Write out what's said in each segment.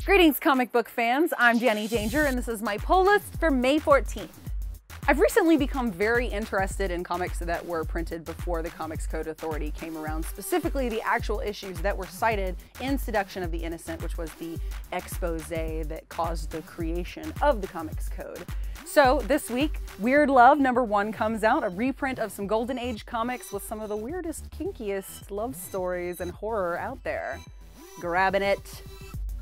Greetings, comic book fans. I'm Danni Danger, and this is my poll list for May 14th. I've recently become very interested in comics that were printed before the Comics Code Authority came around, specifically the actual issues that were cited in Seduction of the Innocent, which was the expose that caused the creation of the Comics Code. So this week, Weird Love #1 comes out, a reprint of some Golden Age comics with some of the weirdest, kinkiest love stories and horror out there. Grabbing it.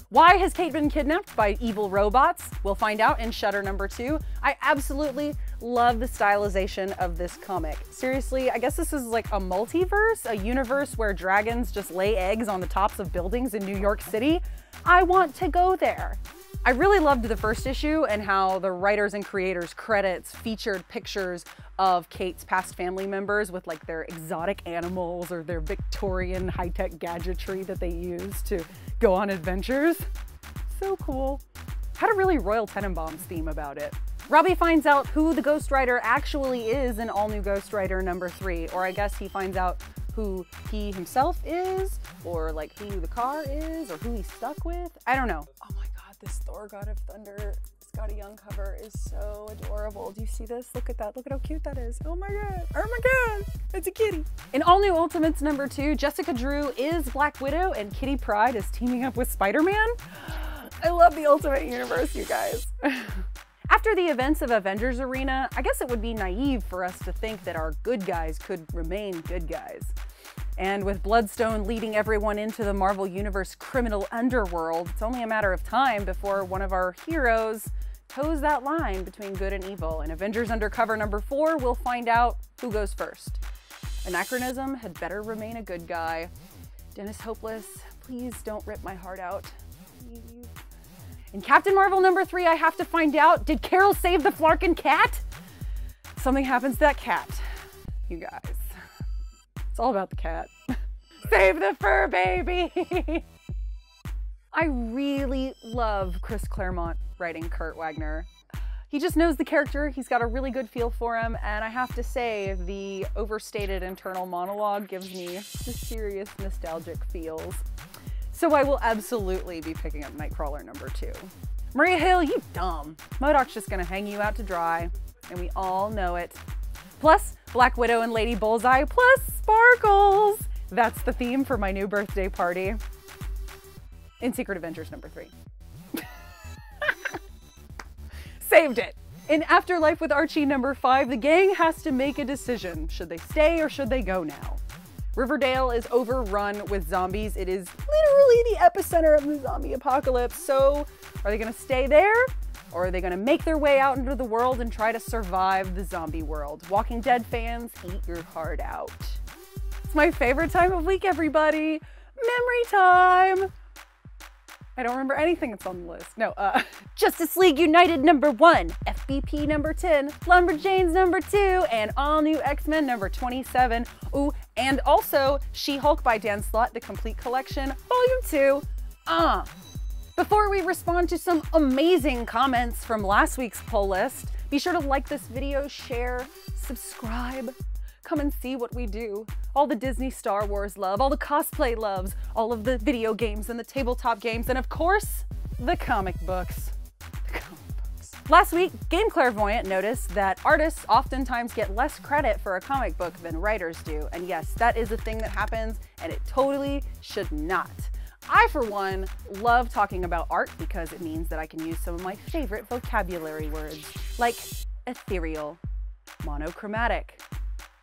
Why has Kate been kidnapped by evil robots? We'll find out in Shudder #2. I absolutely love the stylization of this comic. Seriously, I guess this is like a multiverse, a universe where dragons just lay eggs on the tops of buildings in New York City. I want to go there. I really loved the first issue and how the writers and creators credits featured pictures of Kate's past family members with like their exotic animals or their Victorian high-tech gadgetry that they use to go on adventures. So cool. Had a really Royal Tenenbaums theme about it. Robbie finds out who the Ghost Rider actually is in All New Ghost Rider #3, or I guess he finds out who he himself is, or like who the car is, or who he's stuck with. I don't know. Oh my God, this Thor God of Thunder Scotty Young cover is so adorable. Do you see this? Look at that. Look at how cute that is. Oh my God. Oh my God. It's a kitty. In All New Ultimates #2, Jessica Drew is Black Widow and Kitty Pryde is teaming up with Spider-Man. I love the Ultimate Universe, you guys. After the events of Avengers Arena, I guess it would be naive for us to think that our good guys could remain good guys. And with Bloodstone leading everyone into the Marvel Universe criminal underworld, it's only a matter of time before one of our heroes toes that line between good and evil. In Avengers Undercover #4, we'll find out who goes first. Anachronism had better remain a good guy. Dennis Hopeless, please don't rip my heart out. Please. In Captain Marvel #3, I have to find out, did Carol save the Flarkin cat? Something happens to that cat, you guys. It's all about the cat. Save the fur baby! I really love Chris Claremont writing Kurt Wagner. He just knows the character, he's got a really good feel for him, and I have to say, the overstated internal monologue gives me the serious nostalgic feels. So I will absolutely be picking up Nightcrawler #2. Maria Hill, you dumb. MODOK's just gonna hang you out to dry, and we all know it. Plus, Black Widow and Lady Bullseye, plus sparkles. That's the theme for my new birthday party. In Secret Avengers #3. Saved it. In Afterlife with Archie #5, the gang has to make a decision. Should they stay or should they go now? Riverdale is overrun with zombies. It is literally the epicenter of the zombie apocalypse. So are they gonna stay there? Or are they gonna make their way out into the world and try to survive the zombie world? Walking Dead fans, eat your heart out. It's my favorite time of week, everybody. Memory time. I don't remember anything that's on the list. No, Justice League United #1, FBP #10, Lumberjanes #2, and All New X-Men #27. Ooh, and also She-Hulk by Dan Slott, the complete collection, Volume 2. Before we respond to some amazing comments from last week's poll list, be sure to like this video, share, subscribe. Come and see what we do. All the Disney Star Wars love, all the cosplay loves, all of the video games and the tabletop games, and of course, the comic books. Last week, Game Clairvoyant noticed that artists oftentimes get less credit for a comic book than writers do. And yes, that is a thing that happens, and it totally should not. I, for one, love talking about art because it means that I can use some of my favorite vocabulary words, like ethereal, monochromatic,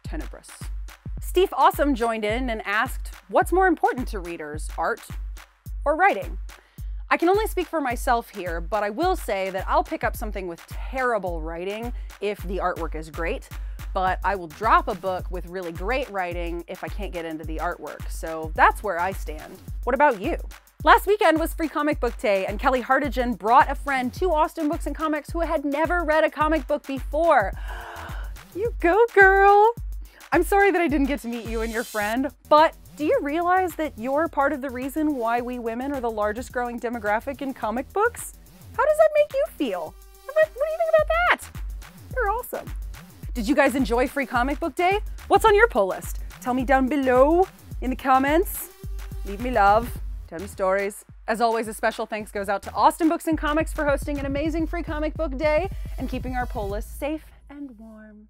tenebrous. Steve Awesome joined in and asked, what's more important to readers, art or writing? I can only speak for myself here, but I will say that I'll pick up something with terrible writing if the artwork is great, but I will drop a book with really great writing if I can't get into the artwork. So that's where I stand. What about you? Last weekend was Free Comic Book Day, and Kelly Hartigan brought a friend to Austin Books and Comics who had never read a comic book before. You go, girl. I'm sorry that I didn't get to meet you and your friend, but do you realize that you're part of the reason why we women are the largest growing demographic in comic books? How does that make you feel? What do you think about that? You're awesome. Did you guys enjoy Free Comic Book Day? What's on your poll list? Tell me down below in the comments. Leave me love. Tell me stories. As always, a special thanks goes out to Austin Books and Comics for hosting an amazing free comic book day and keeping our poll list safe and warm.